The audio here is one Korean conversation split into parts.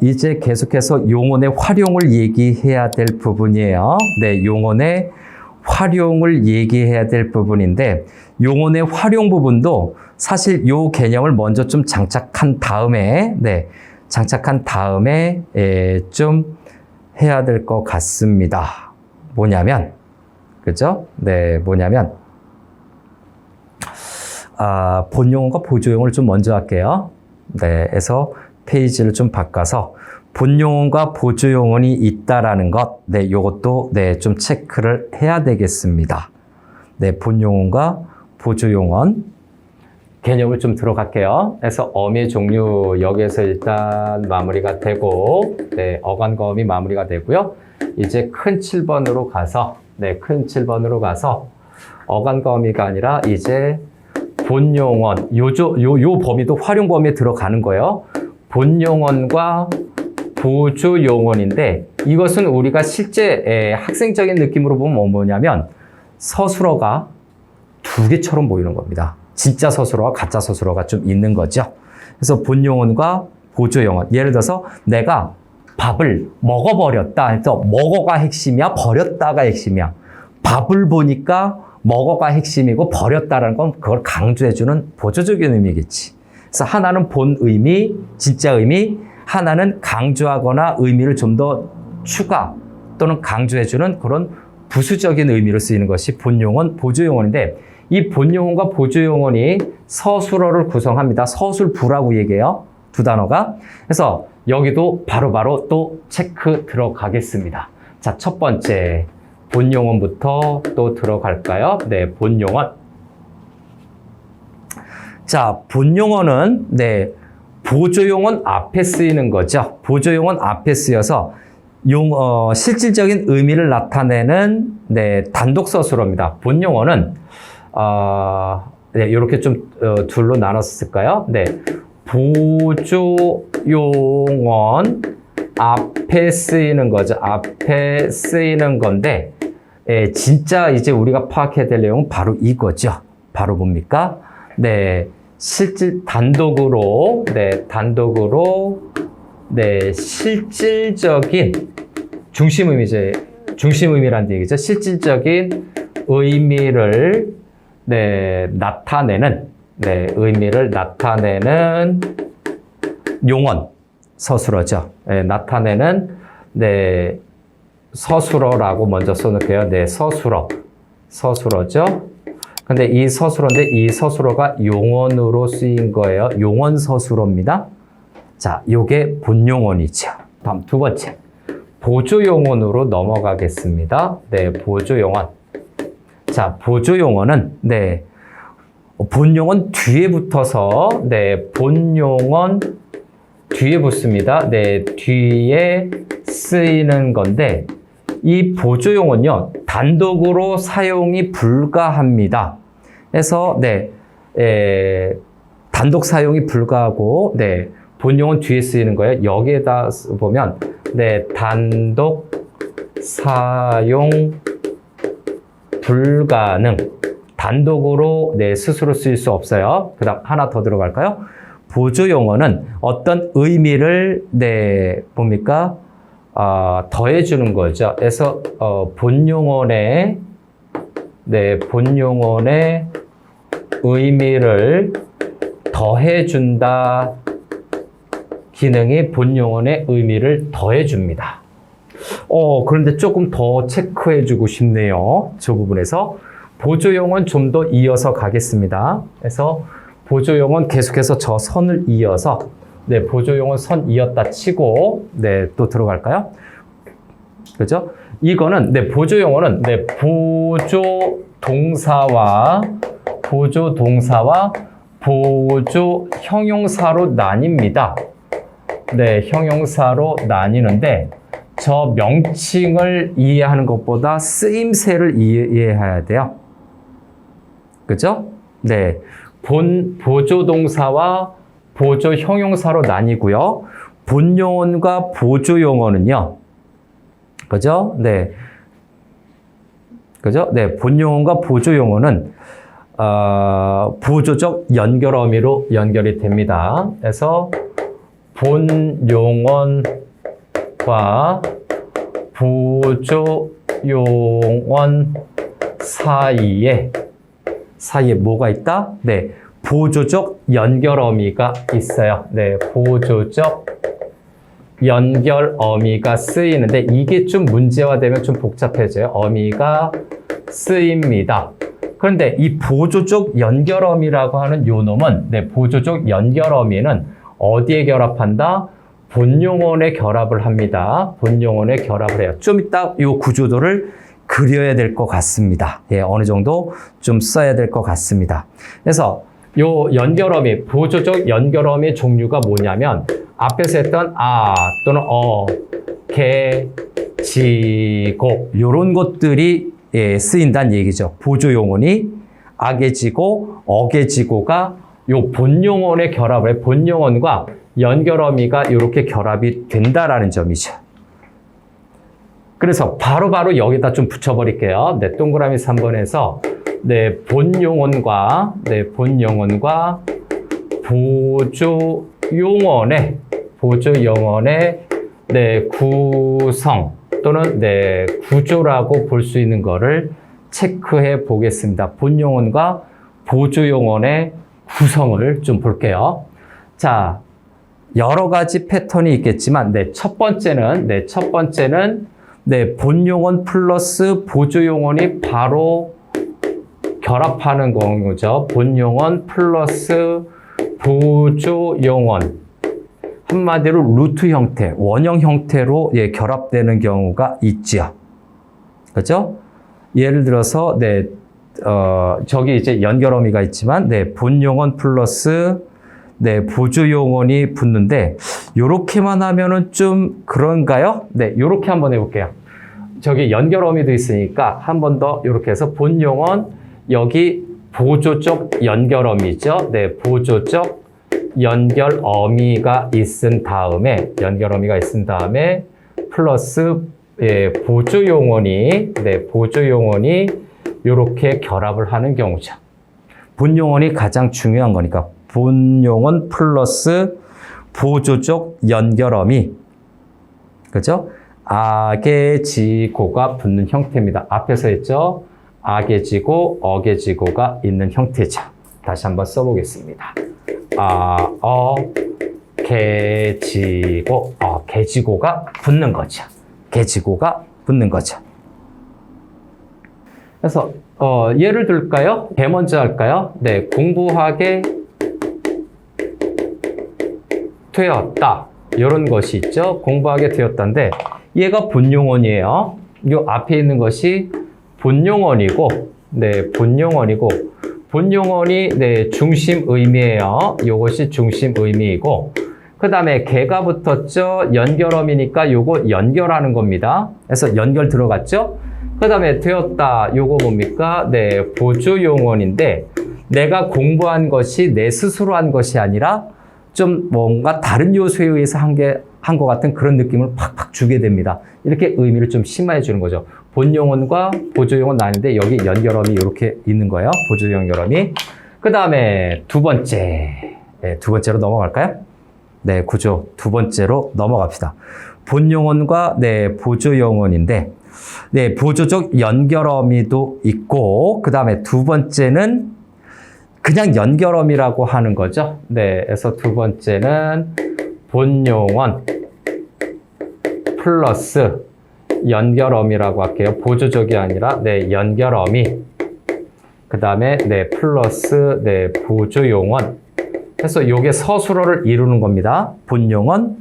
이제 계속해서 용언의 활용을 얘기해야 될 부분이에요. 네, 용언의 활용을 얘기해야 될 부분인데 용언의 활용 부분도 사실 요 개념을 먼저 좀 장착한 다음에 좀 해야 될 것 같습니다. 뭐냐면 그죠? 네, 뭐냐면 본용언과 보조용언을 좀 먼저 할게요. 네, 그래서 페이지를 좀 바꿔서 본용언과 보조용언이 있다라는 것, 네, 요것도 좀 체크를 해야 되겠습니다. 네, 본용언과 보조용언 개념을 좀 들어갈게요. 그래서 어미의 종류 여기에서 일단 마무리가 되고, 네, 어간거음이 마무리가 되고요. 이제 큰 7번으로 가서, 큰 7번으로 가서 어간거음이가 아니라 이제 본용언, 요 범위도 활용 범위에 들어가는 거예요. 본용언과 보조용언인데 이것은 우리가 실제 학생적인 느낌으로 보면 뭐냐면 서술어가 두 개처럼 보이는 겁니다. 진짜 서술어와 가짜 서술어가 좀 있는 거죠. 그래서 본용언과 보조용언. 예를 들어서 내가 밥을 먹어버렸다 해서 먹어가 핵심이야, 버렸다가 핵심이야. 밥을 보니까 먹어가 핵심이고 버렸다라는 건 그걸 강조해주는 보조적인 의미겠지. 그래서 하나는 본 의미, 진짜 의미, 하나는 강조하거나 의미를 좀 더 추가 또는 강조해주는 그런 부수적인 의미로 쓰이는 것이 본용언, 보조용언인데 이 본용언과 보조용언이 서술어를 구성합니다. 서술부라고 얘기해요. 두 단어가. 그래서 여기도 바로바로 또 체크 들어가겠습니다. 자, 첫 번째 본용언부터 또 들어갈까요? 네, 본용언. 자, 본용언은 보조용언 앞에 쓰이는 거죠. 보조용언 앞에 쓰여서 실질적인 의미를 나타내는 단독 서술어입니다. 본용언은 이렇게 좀 둘로 나눴을까요? 보조용언 앞에 쓰이는 거죠. 앞에 쓰이는 건데 진짜 이제 우리가 파악해야 될 내용은 바로 이거죠. 바로 뭡니까? 단독으로 실질적인 중심 의미라는 얘기죠. 실질적인 의미를 나타내는 용언 서술어죠. 나타내는 서술어라고 먼저 써놓을게요. 서술어죠. 근데 이 서술어가 용언으로 쓰인 거예요. 용언 서술어입니다. 자, 요게 본용언이죠. 다음 두 번째. 보조용언으로 넘어가겠습니다. 보조용언. 자, 보조용언은, 본용언 뒤에 붙어서, 본용언 뒤에 붙습니다. 뒤에 쓰이는 건데, 이 보조용언요, 단독으로 사용이 불가합니다. 그래서, 단독 사용이 불가하고, 본용언 뒤에 쓰이는 거예요. 여기에다 보면, 단독 사용 불가능. 단독으로, 스스로 쓰일 수 없어요. 그 다음 하나 더 들어갈까요? 보조용언은 어떤 의미를, 뭡니까? 더해주는 거죠. 그래서, 본용언의 의미를 더해준다 기능이 본용언의 의미를 더해줍니다. 그런데 조금 더 체크해주고 싶네요. 저 부분에서. 보조용언 좀 더 이어서 가겠습니다. 그래서 보조용언 계속해서 저 선을 이어서 보조용언 선 이었다 치고 또 들어갈까요? 그죠? 이거는 보조용언은 보조 동사와 보조 형용사로 나뉩니다. 형용사로 나뉘는데 저 명칭을 이해하는 것보다 쓰임새를 이해해야 돼요. 그죠? 보조 동사와 보조 형용사로 나뉘고요. 본용언과 보조용언은요. 그죠? 그죠? 본용언과 보조용언은 보조적 연결 어미로 연결이 됩니다. 그래서 본용언과 보조용언 사이에 뭐가 있다? 네, 보조적 연결어미가 있어요. 네, 보조적 연결어미가 쓰이는데 이게 좀 문제화되면 좀 복잡해져요. 어미가 쓰입니다. 그런데 이 보조적 연결어미라고 하는 요 놈은 네, 보조적 연결어미는 어디에 결합한다? 본용언에 결합을 합니다. 본용언에 결합을 해요. 좀 이따 이 구조도를 그려야 될 것 같습니다. 예, 어느 정도 좀 써야 될 것 같습니다. 그래서 요 연결어미, 보조적 연결어미의 종류가 뭐냐면 앞에서 했던 또는 개, 지, 고 요런 것들이 쓰인다는 얘기죠. 보조용언이 아개지고, 어개지고가 요 본용언에 결합을 해. 본용언과 연결어미가 이렇게 결합이 된다라는 점이죠. 그래서 바로 여기다 좀 붙여버릴게요. 네, 동그라미 3번에서 네, 본용언과 보조용언의 네, 구성 또는 네, 구조라고 볼 수 있는 거를 체크해 보겠습니다. 본용언과 보조용언의 구성을 좀 볼게요. 자, 여러 가지 패턴이 있겠지만 첫 번째는 본용언 플러스 보조용언이 바로 결합하는 경우죠. 본용언 플러스 보조용언. 한마디로 루트 형태, 원형 형태로 결합되는 경우가 있죠. 그렇죠? 예를 들어서 저기 이제 연결어미가 있지만 본용언 플러스 보조용언이 붙는데 요렇게만 하면은 좀 그런가요? 네, 요렇게 한번 해볼게요. 저기 연결어미도 있으니까 한 번 더 요렇게 해서 본용언 여기 보조적 연결어미죠. 네, 보조적 연결어미가 있은 다음에 플러스 보조용언이 요렇게 결합을 하는 경우죠. 본용언이 가장 중요한 거니까 본용언 플러스 보조적 연결어미, 그죠? 아개지고가 붙는 형태입니다. 앞에서 했죠? 아개지고, 어개지고가 있는 형태죠. 다시 한번 써보겠습니다. 개지고, 개지고가 붙는 거죠. 개지고가 붙는 거죠. 그래서 예를 들까요? 개 먼저 할까요? 네, 공부하게 되었다. 이런 것이 있죠. 공부하게 되었다인데 얘가 본용언이에요. 요 앞에 있는 것이 본용언이고, 본용언이 중심 의미예요. 요것이 중심 의미이고, 그 다음에 개가 붙었죠. 연결어미니까 요거 연결하는 겁니다. 그래서 연결 들어갔죠. 그 다음에 되었다. 요거 뭡니까? 보조용언인데 내가 공부한 것이 내 스스로 한 것이 아니라 좀 뭔가 다른 요소에 의해서 한 것 같은 그런 느낌을 팍팍 주게 됩니다. 이렇게 의미를 좀 심화해 주는 거죠. 본용언과 보조용언 나뉘는데 여기 연결어미 이렇게 있는 거예요. 보조 연결어미. 그 다음에 두 번째로 넘어갈까요? 네, 구조 두 번째로 넘어갑시다. 본용언과 보조용언인데 보조적 연결어미도 있고, 그 다음에 두 번째는 그냥 연결어미라고 하는 거죠. 그래서 두 번째는 본용언 플러스 연결어미라고 할게요. 보조적이 아니라 연결어미. 그 다음에 플러스 보조용언. 그래서 요게 서술어를 이루는 겁니다. 본용언,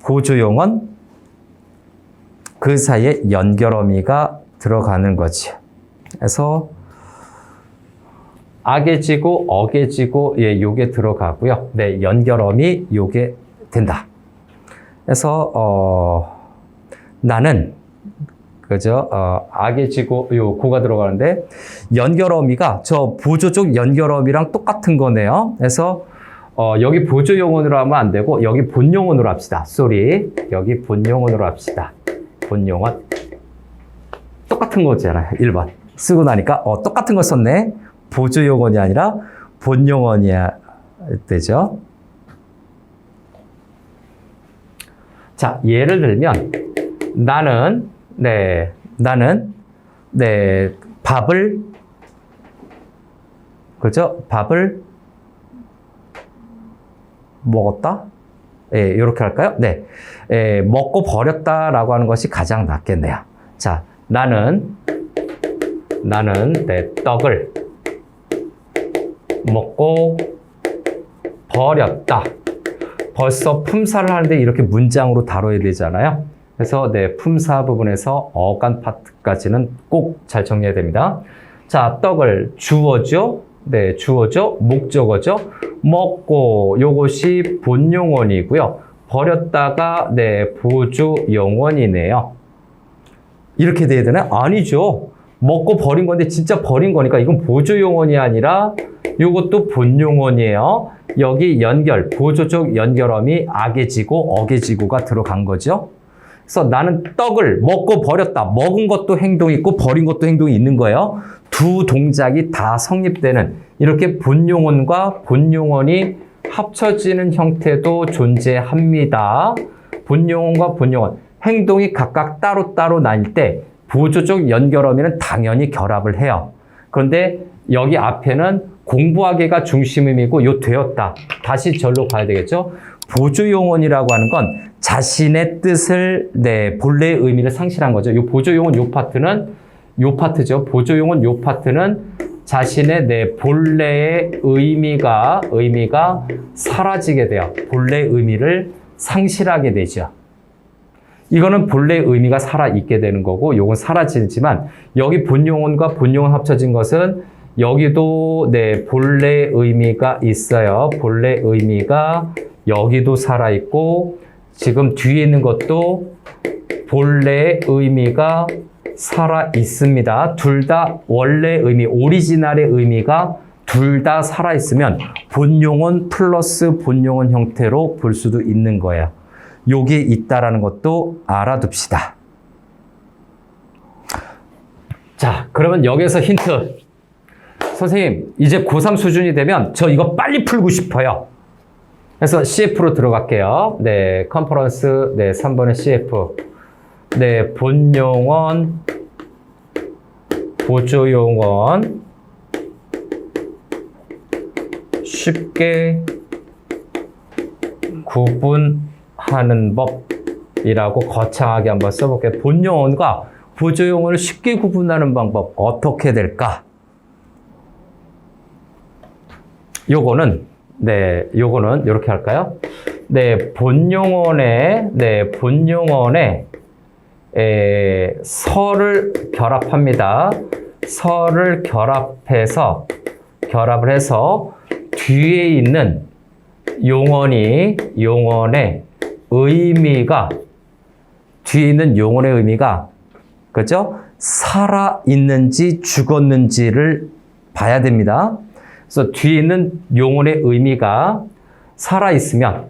보조용언, 그 사이에 연결어미가 들어가는 거지. 그래서 아개지고, 어개지고, 요게 들어가고요. 연결어미 요게 된다. 그래서 나는 그죠? 아개지고 요 고가 들어가는데 연결어미가 저 보조적 연결어미랑 똑같은 거네요. 그래서 여기 보조용언으로 하면 안 되고 여기 본용언으로 합시다. 여기 본용언으로 합시다. 본용언. 똑같은 거잖아요. 1번. 쓰고 나니까 똑같은 거 썼네. 보조용언이 아니라 본용언이야 되죠. 자, 예를 들면 나는 밥을 그죠? 밥을 먹었다? 예, 이렇게 할까요? 네. 먹고 버렸다라고 하는 것이 가장 낫겠네요. 자, 나는 떡을 먹고 버렸다. 벌써 품사를 하는데 이렇게 문장으로 다뤄야 되잖아요. 그래서 품사 부분에서 어간 파트까지는 꼭 잘 정리해야 됩니다. 자, 떡을 주어죠. 주어죠. 목적어죠. 먹고 요것이 본용언이고요. 버렸다가 보조용언이네요. 이렇게 돼야 되나요? 아니죠. 먹고 버린 건데 진짜 버린 거니까 이건 보조용언이 아니라 요것도 본용언이에요. 여기 연결, 보조적 연결어미 악의지고 어계지고가 들어간 거죠. 그래서 나는 떡을 먹고 버렸다. 먹은 것도 행동이 있고 버린 것도 행동이 있는 거예요. 두 동작이 다 성립되는 이렇게 본용언과 본용언이 합쳐지는 형태도 존재합니다. 본용언과 본용언. 행동이 각각 따로따로 나뉠 때 보조적 연결어미는 당연히 결합을 해요. 그런데 여기 앞에는 공부하기가 중심임이고 요 되었다. 다시 절로 가야 되겠죠? 보조용언이라고 하는 건 자신의 뜻을 본래의 의미를 상실한 거죠. 요 보조용언 요 파트는 요 파트죠. 보조용언 요 파트는 자신의 본래의 의미가 사라지게 돼요. 본래의 의미를 상실하게 되죠. 이거는 본래의 의미가 살아있게 되는 거고 요건 사라지지만 여기 본용언과 본용언 합쳐진 것은 여기도 본래의 의미가 있어요. 본래 의미가 여기도 살아있고 지금 뒤에 있는 것도 본래의 의미가 살아있습니다. 둘 다 원래 의미, 오리지널의 의미가 둘 다 살아있으면 본용언 플러스 본용언 형태로 볼 수도 있는 거예요. 요게 있다라는 것도 알아둡시다. 자, 그러면 여기서 힌트. 선생님, 이제 고3 수준이 되면 저 이거 빨리 풀고 싶어요. 그래서 CF로 들어갈게요. 컨퍼런스, 3번의 CF. 본용언, 보조용언. 쉽게 구분하는 법이라고 거창하게 한번 써볼게요. 본용언과 보조용언을 쉽게 구분하는 방법 어떻게 될까? 요거는 이렇게 할까요? 본용언에 서를 결합합니다. 서를 결합을 해서 뒤에 있는 용언의 의미가 그죠? 살아있는지 죽었는지를 봐야 됩니다. 그래서 뒤에 있는 용언의 의미가 살아있으면,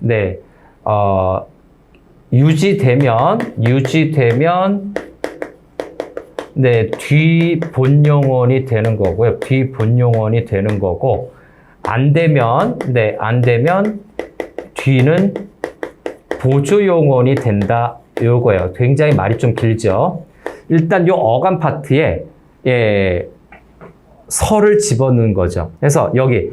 유지되면, 뒤 본용언이 되는 거고요. 뒤 본용언이 되는 거고, 안 되면, 뒤는 보조용언이 된다. 요거예요. 굉장히 말이 좀 길죠. 일단 요 어감 파트에, 서를 집어넣는 거죠. 그래서 여기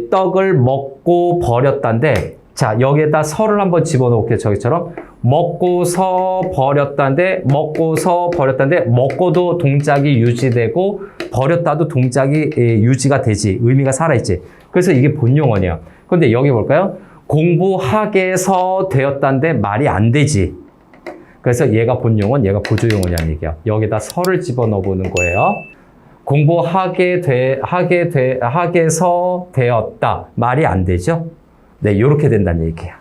떡을 먹고 버렸다인데 자 여기에다 서를 한번 집어넣을게요. 저기처럼 먹고서 버렸다인데 먹고도 동작이 유지되고 버렸다도 동작이 유지가 되지. 의미가 살아있지. 그래서 이게 본용언이에요. 그런데 여기 볼까요? 공부하게서 되었다인데 말이 안 되지. 그래서 얘가 본용언, 얘가 보조용언이라는 얘기야. 여기다 서를 집어넣어 보는 거예요. 하게서 되었다. 말이 안 되죠? 요렇게 된다는 얘기예요.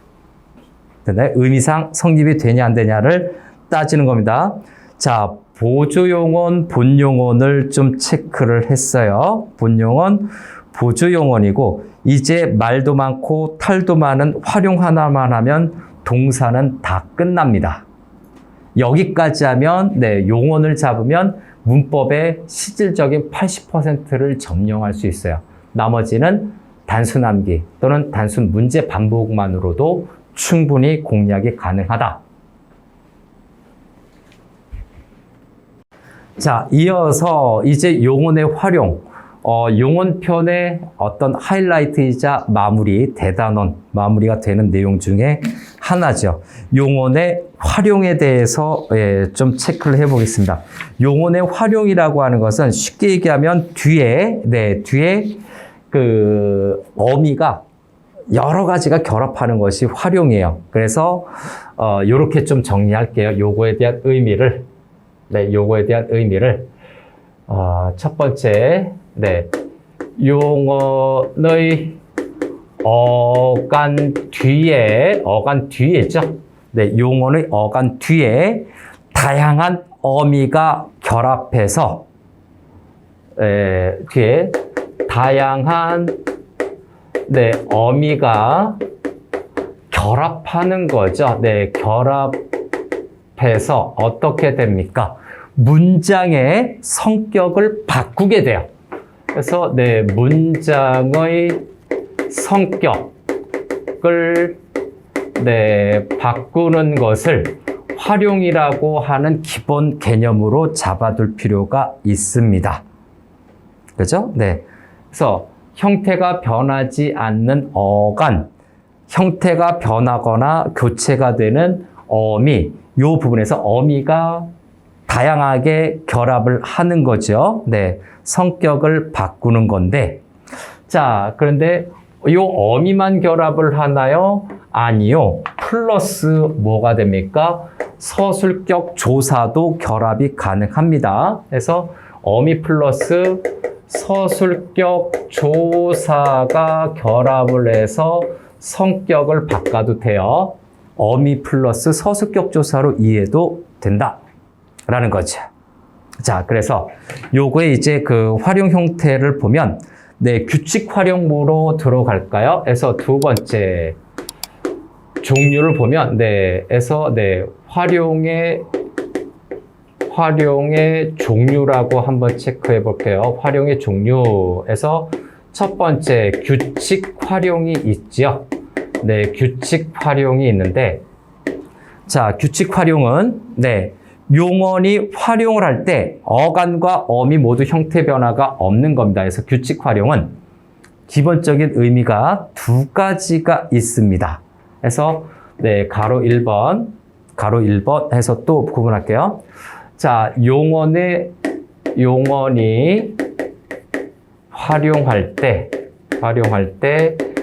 됐나요? 의미상 성립이 되냐 안 되냐를 따지는 겁니다. 자, 보조용언, 본용언을 좀 체크를 했어요. 본용언, 보조용언이고 이제 말도 많고 탈도 많은 활용 하나만 하면 동사는 다 끝납니다. 여기까지 하면 용언을 잡으면 문법의 실질적인 80%를 점령할 수 있어요. 나머지는 단순 암기 또는 단순 문제 반복만으로도 충분히 공략이 가능하다. 자, 이어서 이제 용언의 활용, 용언편의 어떤 하이라이트이자 마무리, 대단원, 마무리가 되는 내용 중에 하나죠. 용언의 활용에 대해서 좀 체크를 해보겠습니다. 용언의 활용이라고 하는 것은 쉽게 얘기하면 뒤에 그 어미가 여러 가지가 결합하는 것이 활용이에요. 그래서 요렇게 좀 정리할게요. 요거에 대한 의미를. 요거에 대한 의미를 첫 번째, 용언의 어간 뒤에죠. 용언의 어간 뒤에 다양한 어미가 결합해서 뒤에 다양한 어미가 결합하는 거죠. 결합해서 어떻게 됩니까? 문장의 성격을 바꾸게 돼요. 그래서 문장의 성격을 바꾸는 것을 활용이라고 하는 기본 개념으로 잡아둘 필요가 있습니다. 그죠? 그래서 형태가 변하지 않는 어간, 형태가 변하거나 교체가 되는 어미, 이 부분에서 어미가 다양하게 결합을 하는 거죠. 성격을 바꾸는 건데, 자, 그런데 이 어미만 결합을 하나요? 아니요. 플러스 뭐가 됩니까? 서술격 조사도 결합이 가능합니다. 그래서 어미 플러스 서술격 조사가 결합을 해서 성격을 바꿔도 돼요. 어미 플러스 서술격 조사로 이해도 된다. 라는 거죠. 자, 그래서 요거에 이제 그 활용 형태를 보면, 규칙 활용으로 들어갈까요? 그래서 두 번째 종류를 보면, 활용의 종류라고 한번 체크해 볼게요. 활용의 종류에서 첫 번째 규칙 활용이 있죠. 규칙 활용이 있는데, 자, 규칙 활용은 용언이 활용을 할 때 어간과 어미 모두 형태 변화가 없는 겁니다. 그래서 규칙 활용은 기본적인 의미가 두 가지가 있습니다. 그래서 가로 1번 해서 또 구분할게요. 자, 용언이 활용할 때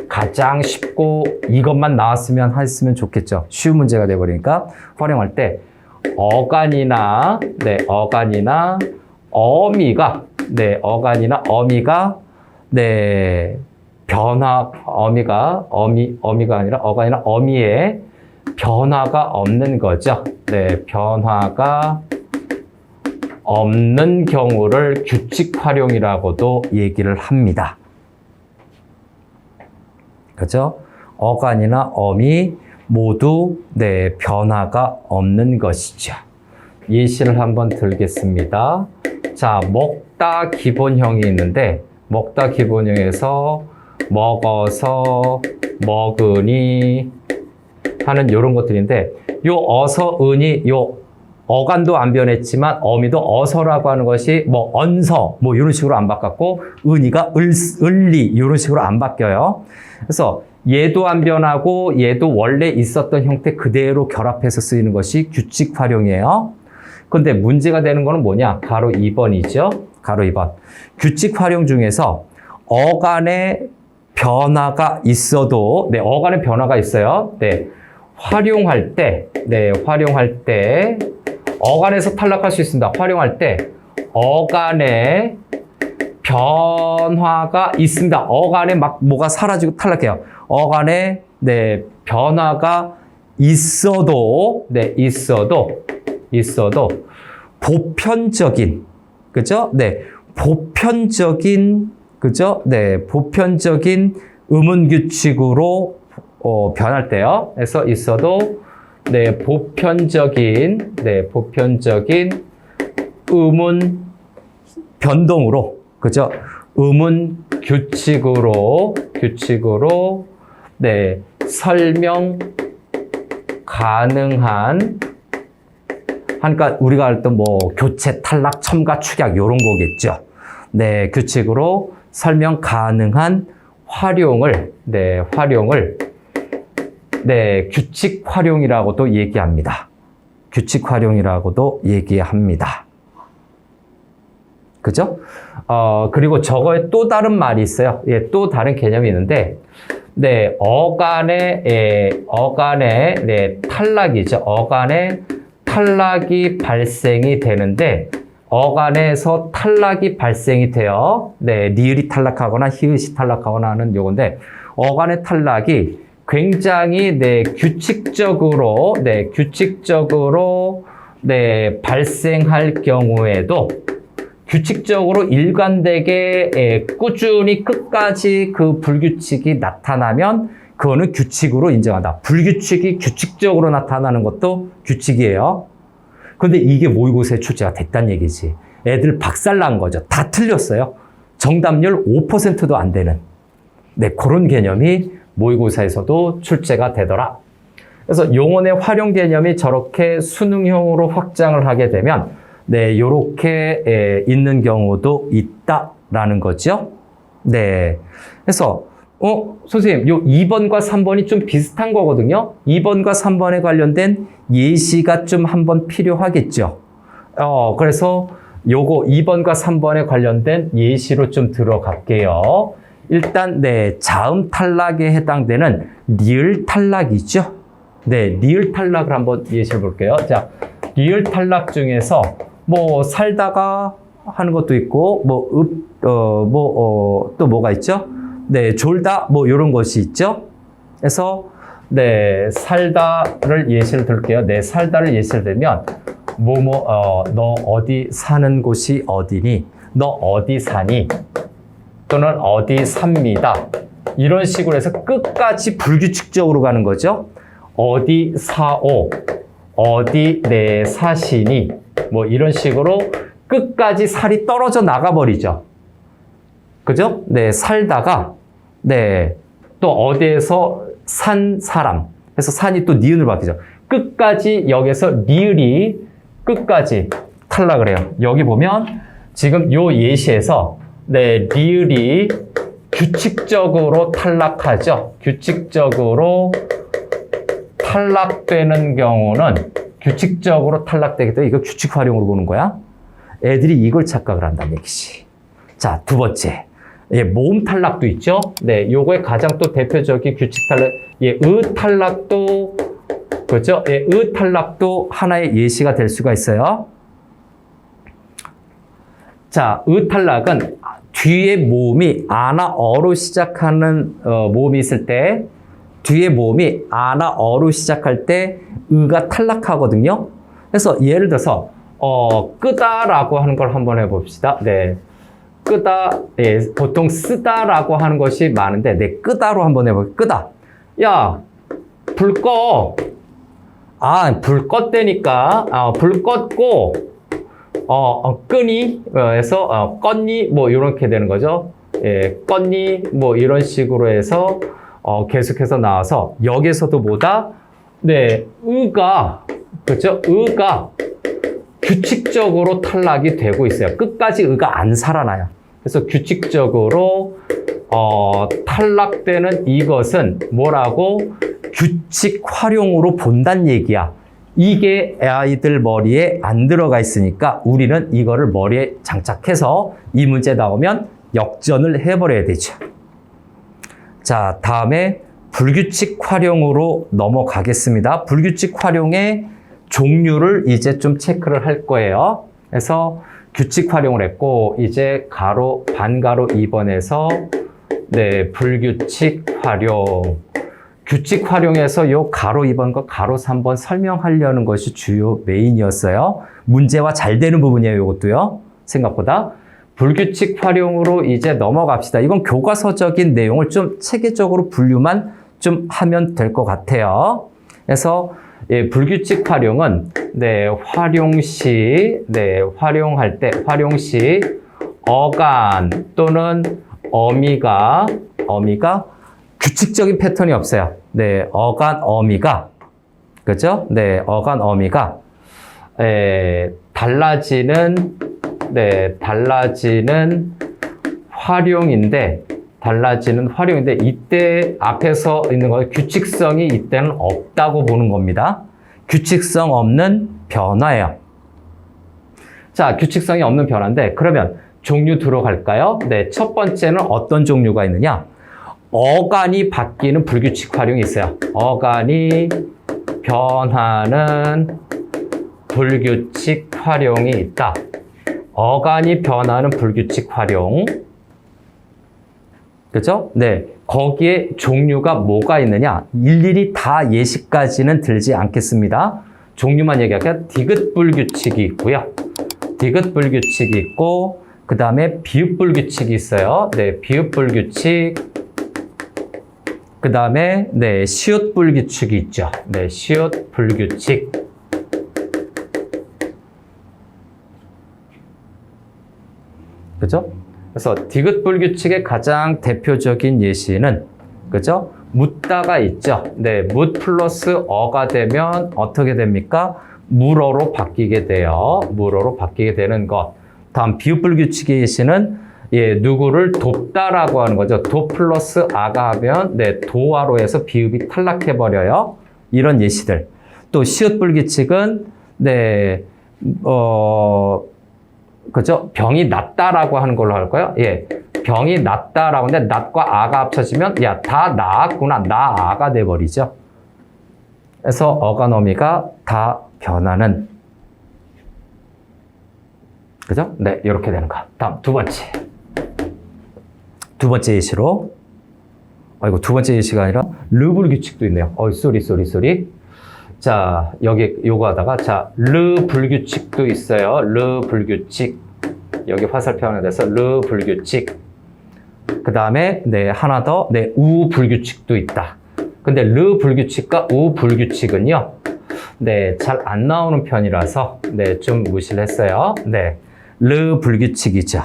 가장 쉽고 이것만 나왔으면 했으면 좋겠죠. 쉬운 문제가 돼버리니까 활용할 때 어간이나 어미가 어미가 아니라 어간이나 어미의 변화가 없는 거죠. 변화가 없는 경우를 규칙 활용이라고도 얘기를 합니다. 그렇죠? 어간이나 어미 모두 변화가 없는 것이죠. 예시를 한번 들겠습니다. 자, 먹다 기본형이 있는데, 먹다 기본형에서 먹어서, 먹으니 하는 이런 것들인데, 요 어서, 은이, 요 어간도 안 변했지만 어미도 어서라고 하는 것이 언서 이런 식으로 안 바꿨고, 은이가 을리 이런 식으로 안 바뀌어요. 그래서 얘도 안 변하고 얘도 원래 있었던 형태 그대로 결합해서 쓰이는 것이 규칙 활용이에요. 근데 문제가 되는 거는 뭐냐? 가로 2번이죠. 가로 2번. 규칙 활용 중에서 어간에 변화가 있어도, 어간에 변화가 있어요. 활용할 때, 어간에서 탈락할 수 있습니다. 활용할 때 어간에 변화가 있습니다. 어간에 막 뭐가 사라지고 탈락해요. 어간에 변화가 있어도 보편적인, 그죠? 보편적인, 그죠? 보편적인 의문 규칙으로 변할 때요. 그래서 있어도 보편적인 의문 변동으로, 그죠? 의문 규칙으로 설명 가능한 그러니까 우리가 할 때 뭐 교체, 탈락, 첨가, 축약 요런 거겠죠. 네, 규칙으로 설명 가능한 활용을 규칙 활용이라고도 얘기합니다. 규칙 활용이라고도 얘기합니다. 그죠? 그리고 저거에 또 다른 말이 있어요. 예, 또 다른 개념이 있는데, 네, 어간의 탈락이죠. 어간의 탈락이 발생이 되는데, 어간에서 탈락이 발생이 돼요. 네, 리을이 탈락하거나 히읗이 탈락하거나 하는 요건데, 어간의 탈락이 굉장히 규칙적으로 발생할 경우에도 규칙적으로 일관되게 꾸준히 끝까지 그 불규칙이 나타나면 그거는 규칙으로 인정한다. 불규칙이 규칙적으로 나타나는 것도 규칙이에요. 근데 이게 모의고사에 출제가 됐다는 얘기지. 애들 박살난 거죠. 다 틀렸어요. 정답률 5%도 안 되는. 네, 그런 개념이 모의고사에서도 출제가 되더라. 그래서 용언의 활용 개념이 저렇게 수능형으로 확장을 하게 되면 네, 요렇게 있는 경우도 있다라는 거죠. 네. 그래서 선생님, 요 2번과 3번이 좀 비슷한 거거든요. 2번과 3번에 관련된 예시가 좀 한번 필요하겠죠. 그래서 요거 2번과 3번에 관련된 예시로 좀 들어갈게요. 일단 네, 자음 탈락에 해당되는 리을 탈락이죠. 네, 리을 탈락을 한번 예시를 볼게요. 자, 리을 탈락 중에서 뭐 살다가 하는 것도 있고 또 뭐가 있죠? 네, 졸다 뭐 이런 것이 있죠. 그래서 네, 살다를 예시를 들게요. 네, 살다를 예시를 들면 너 어디 사는 곳이 어디니? 너 어디 사니? 또는 어디 삽니다. 이런 식으로 해서 끝까지 불규칙적으로 가는 거죠. 어디 사오, 어디 내 사시니, 뭐 이런 식으로 끝까지 살이 떨어져 나가버리죠. 그죠? 네, 살다가, 네, 또 어디에서 산 사람. 그래서 산이 또 니은으로 바뀌죠. 끝까지 여기서 리을이 끝까지 탈락을 해요. 여기 보면 지금 요 예시에서 네, 리을이 규칙적으로 탈락하죠. 규칙적으로 탈락되는 경우는 규칙적으로 탈락되기 때문에 이거 규칙 활용으로 보는 거야. 애들이 이걸 착각을 한다는 얘기지. 자, 두 번째. 예, 모음 탈락도 있죠. 네, 요거의 가장 또 대표적인 규칙 탈락. 예, 의 탈락도, 그렇죠? 예, 의 탈락도 하나의 예시가 될 수가 있어요. 자, 의 탈락은 뒤에 모음이 아나 어로 시작하는 모음이 있을 때 뒤에 모음이 아나 어로 시작할 때 의가 탈락하거든요. 그래서 예를 들어서 끄다라고 하는 걸 한번 해봅시다. 네, 끄다. 예, 보통 쓰다라고 하는 것이 많은데 네, 끄다로 한번 해볼게요. 끄다. 야, 불 꺼. 불 껐다니까. 불 껐고 끄니? 해서, 껐니? 뭐, 이렇게 되는 거죠. 예, 껐니? 뭐, 이런 식으로 해서, 계속해서 나와서, 여기서도 뭐다? 네, 의가, 그렇죠? 의가 규칙적으로 탈락이 되고 있어요. 끝까지 의가 안 살아나요. 그래서 규칙적으로, 탈락되는 이것은 뭐라고? 규칙 활용으로 본다는 얘기야. 이게 아이들 머리에 안 들어가 있으니까 우리는 이거를 머리에 장착해서 이 문제 나오면 역전을 해버려야 되죠. 자, 다음에 불규칙 활용으로 넘어가겠습니다. 불규칙 활용의 종류를 이제 좀 체크를 할 거예요. 그래서 규칙 활용을 했고 이제 가로, 반가로 2번에서 네, 불규칙 활용. 규칙 활용해서 요 가로 2번과 가로 3번 설명하려는 것이 주요 메인이었어요. 문제와 잘 되는 부분이에요, 이것도요. 생각보다. 불규칙 활용으로 이제 넘어갑시다. 이건 교과서적인 내용을 좀 체계적으로 분류만 좀 하면 될 것 같아요. 그래서 예, 불규칙 활용은 네, 활용할 때 활용 시 어간 또는 어미가 규칙적인 패턴이 없어요. 네, 어간 어미가 그죠? 네, 어간 어미가 달라지는 활용인데, 이때 앞에서 있는 거 규칙성이 이때는 없다고 보는 겁니다. 규칙성 없는 변화예요. 자, 규칙성이 없는 변화인데, 그러면 종류 들어갈까요? 네, 첫 번째는 어떤 종류가 있느냐? 어간이 바뀌는 불규칙 활용이 있어요. 어간이 변하는 불규칙 활용이 있다. 어간이 변하는 불규칙 활용. 그죠? 네. 거기에 종류가 뭐가 있느냐? 일일이 다 예시까지는 들지 않겠습니다. 종류만 얘기할게요. 디귿불규칙이 있고요. 디귿불규칙이 있고, 그 다음에 비읍불규칙이 있어요. 네. 비읍불규칙. 그 다음에, 네. 시옷불규칙이 있죠. 네. 시옷불규칙. 그죠? 그래서 디귿불규칙의 가장 대표적인 예시는, 그죠? 묻다가 있죠. 네, 묻 플러스 어가 되면 어떻게 됩니까? 물어로 바뀌게 돼요. 물어로 바뀌게 되는 것. 다음 비읍불규칙의 예시는 누구를 돕다라고 하는 거죠. 도 플러스 아가 하면 도화로 해서 비읍이 탈락해 버려요. 이런 예시들. 또 시옷불규칙은 그죠? 병이 낫다라고 하는 걸로 할까요? 병이 낫다라고 하는데 낫과 아가 합쳐지면 다 나았구나. 나아가 돼버리죠. 그래서 어간어미가 다 변하는, 그죠? 네, 이렇게 되는 거. 다음 두 번째 예시로, 두 번째 예시가 아니라 르불규칙도 있네요. 쏘리. 자, 여기 요거 하다가, 자, 르 불규칙도 있어요. 르 불규칙. 여기 화살표 하나 돼서 르 불규칙. 그 다음에, 하나 더, 우 불규칙도 있다. 근데 르 불규칙과 우 불규칙은요, 잘 안 나오는 편이라서, 좀 무시를 했어요. 르 불규칙이죠.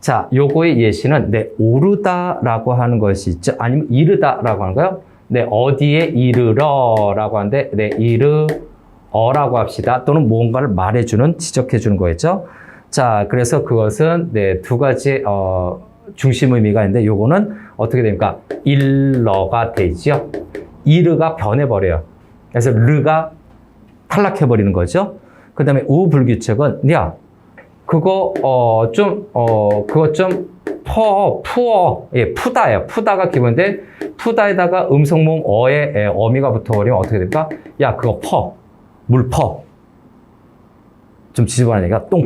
자, 요거의 예시는, 오르다라고 하는 것이 있죠. 아니면 이르다라고 하는 거요. 어디에 이르러라고 하는데, 이르어라고 합시다. 또는 뭔가를 말해주는, 지적해주는 거겠죠. 자, 그래서 그것은, 두 가지, 중심 의미가 있는데, 요거는 어떻게 됩니까? 일러가 되죠. 이르가 변해버려요. 그래서 르가 탈락해버리는 거죠. 그 다음에 우불규칙은, 그거 좀, 푸다예요. 푸다가 기본인데, 푸다에다가 음성모음 어에 어미가 붙어버리면 어떻게 됩니까? 그거 물 좀 지저분하니까 똥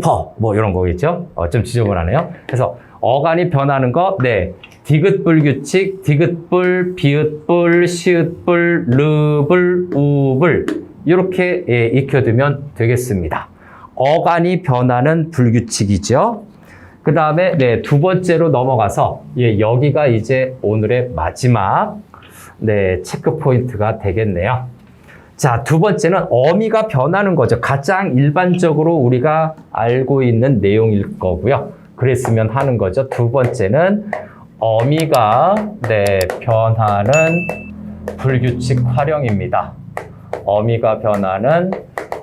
이런 거겠죠? 좀 지저분하네요. 그래서 어간이 변하는 거, 디귿불규칙, 디귿불, 비읒불, 시읒불, 르불, 우불 이렇게 익혀두면 되겠습니다. 어간이 변하는 불규칙이죠. 그 다음에 두 번째로 넘어가서 여기가 이제 오늘의 마지막 체크 포인트가 되겠네요. 자, 두 번째는 어미가 변하는 거죠. 가장 일반적으로 우리가 알고 있는 내용일 거고요. 그랬으면 하는 거죠. 두 번째는 어미가 변하는 불규칙 활용입니다. 어미가 변하는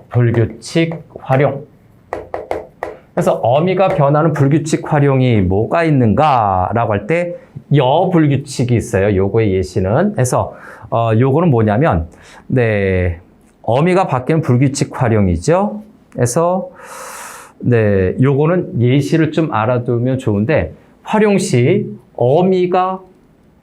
불규칙 활용. 그래서 어미가 변하는 불규칙 활용이 뭐가 있는가라고 할 때 여불규칙이 있어요. 요거의 예시는. 그래서 요거는 뭐냐면 어미가 바뀌는 불규칙 활용이죠. 그래서 요거는 예시를 좀 알아두면 좋은데 활용 시 어미가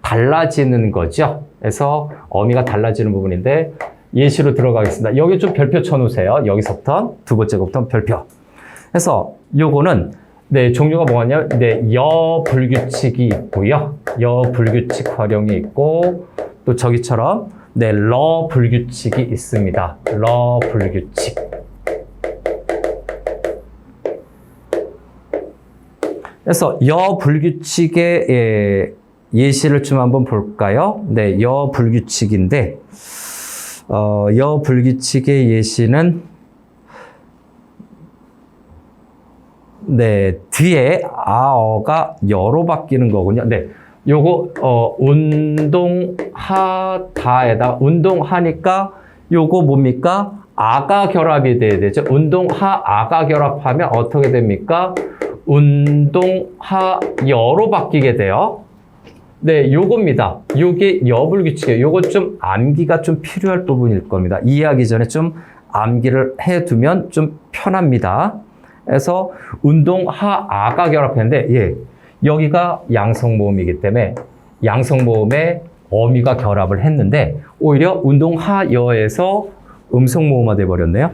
달라지는 거죠. 그래서 어미가 달라지는 부분인데 예시로 들어가겠습니다. 여기 좀 별표 쳐놓으세요. 여기서부터 두 번째 것부터 별표. 그래서 요거는 종류가 뭐냐면 여불규칙이 있고요. 여불규칙 활용이 있고 또 저기처럼 러불규칙이 있습니다. 러불규칙. 그래서 여불규칙의 예시를 좀 한번 볼까요? 여불규칙인데 여불규칙의 예시는 뒤에 아어가 여로 바뀌는 거군요. 요거 운동하다에다 운동하니까 요거 뭡니까? 아가 결합이 돼야 되죠. 운동하 아가 결합하면 어떻게 됩니까? 운동하여로 바뀌게 돼요. 네, 요겁니다. 요게 여불규칙이에요. 요거 좀 암기가 좀 필요할 부분일 겁니다. 이해하기 전에 좀 암기를 해두면 좀 편합니다. 그래서 운동하아가 결합했는데, 예, 여기가 양성모음이기 때문에 양성모음에 어미가 결합을 했는데 오히려 운동하여에서 음성모음화 돼버렸네요.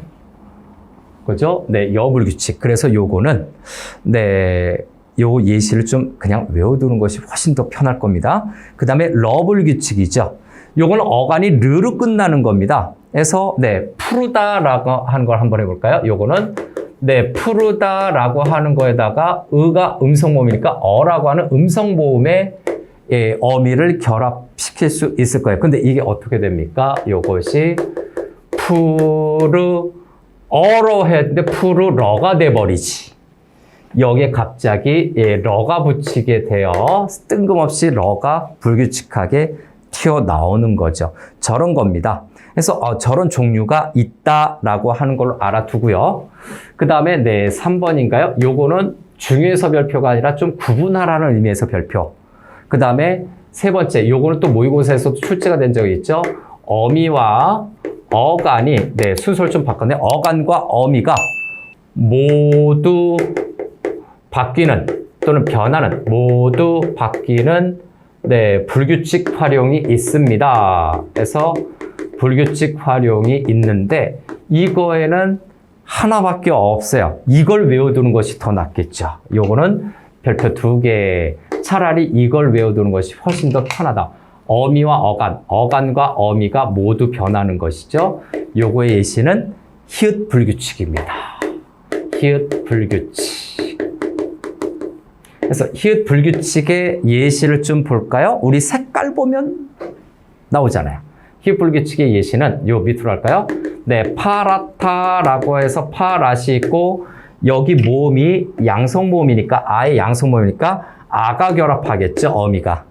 그죠? 네, 여불규칙. 그래서 요거는 네, 요 예시를 좀 그냥 외워두는 것이 훨씬 더 편할 겁니다. 그 다음에 러불규칙이죠. 요거는 어간이 르로 끝나는 겁니다. 그래서 네, 푸르다라고 하는 걸 한번 해볼까요? 요거는 네, 푸르다라고 하는 거에다가 의가 음성모음이니까 어라고 하는 음성모음의 예, 어미를 결합시킬 수 있을 거예요. 근데 이게 어떻게 됩니까? 요것이 푸르어로 했는데 푸르러가 돼버리지. 여기에 갑자기 예, 러가 붙이게 되어 뜬금없이 러가 불규칙하게 튀어나오는 거죠. 저런 겁니다. 그래서 저런 종류가 있다라고 하는 걸로 알아두고요. 그 다음에 네, 3번인가요? 요거는 중요해서 별표가 아니라 좀 구분하라는 의미에서 별표. 그 다음에 세 번째, 요거는 또 모의고사에서도 출제가 된 적이 있죠. 어미와 어간이, 네, 순서를 좀 바꿨네. 어간과 어미가 모두 바뀌는 또는 변하는, 모두 바뀌는 네, 불규칙 활용이 있습니다. 그래서 불규칙 활용이 있는데 이거에는 하나밖에 없어요. 이걸 외워두는 것이 더 낫겠죠. 요거는 별표 2개. 차라리 이걸 외워두는 것이 훨씬 더 편하다. 어미와 어간, 어간과 어미가 모두 변하는 것이죠. 요거의 예시는 히읗 불규칙입니다. 히읗 불규칙. 그래서 히읗 불규칙의 예시를 좀 볼까요? 우리 색깔 보면 나오잖아요. 히읗 불규칙의 예시는 요 밑으로 할까요? 네, 파라타라고 해서 파라시 있고 여기 모음이 양성모음이니까 아예 양성모음이니까 아가 결합하겠죠, 어미가.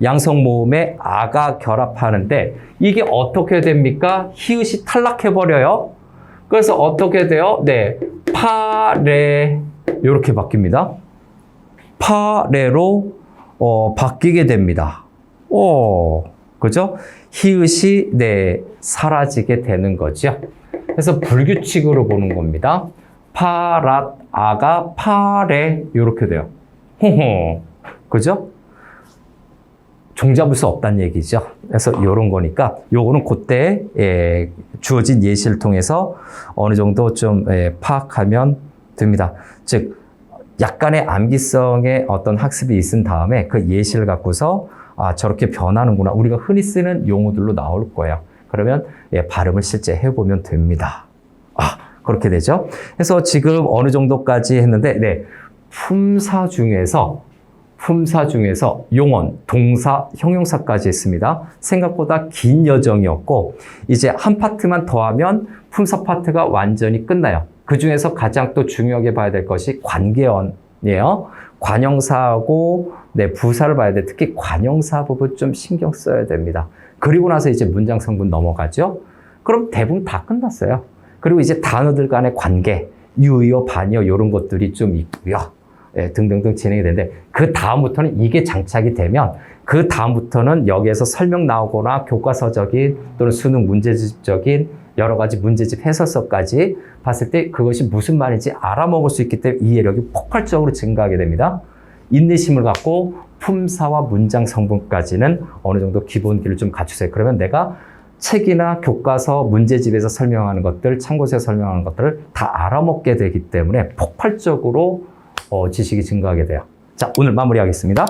양성모음에 아가 결합하는데 이게 어떻게 됩니까? 히읗이 탈락해버려요. 그래서 어떻게 돼요? 네, 파레 이렇게 바뀝니다. 파레로 바뀌게 됩니다. 그죠? 히읗이 네, 사라지게 되는 거죠. 그래서 불규칙으로 보는 겁니다. 파랏 아가 파레 이렇게 돼요. 호호, 그죠? 종잡을 수 없다는 얘기죠. 그래서 이런 거니까 요거는 그때 주어진 예시를 통해서 어느 정도 좀 파악하면 됩니다. 즉 약간의 암기성의 어떤 학습이 있은 다음에 그 예시를 갖고서 아, 저렇게 변하는구나. 우리가 흔히 쓰는 용어들로 나올 거예요. 그러면 발음을 실제 해보면 됩니다. 아, 그렇게 되죠. 그래서 지금 어느 정도까지 했는데 네, 품사 중에서 용언, 동사, 형용사까지 했습니다. 생각보다 긴 여정이었고 이제 한 파트만 더 하면 품사 파트가 완전히 끝나요. 그 중에서 가장 또 중요하게 봐야 될 것이 관계어이에요. 관형사하고 네, 부사를 봐야 돼. 특히 관형사 부분 좀 신경 써야 됩니다. 그리고 나서 이제 문장 성분 넘어가죠. 그럼 대부분 다 끝났어요. 그리고 이제 단어들 간의 관계, 유의어, 반의어 이런 것들이 좀 있고요. 예, 등등등 진행이 되는데 그 다음부터는 이게 장착이 되면 그 다음부터는 여기에서 설명 나오거나 교과서적인 또는 수능 문제집적인 여러 가지 문제집 해설서까지 봤을 때 그것이 무슨 말인지 알아먹을 수 있기 때문에 이해력이 폭발적으로 증가하게 됩니다. 인내심을 갖고 품사와 문장 성분까지는 어느 정도 기본기를 좀 갖추세요. 그러면 내가 책이나 교과서 문제집에서 설명하는 것들, 참고서에 설명하는 것들을 다 알아먹게 되기 때문에 폭발적으로 지식이 증가하게 돼요. 자, 오늘 마무리하겠습니다.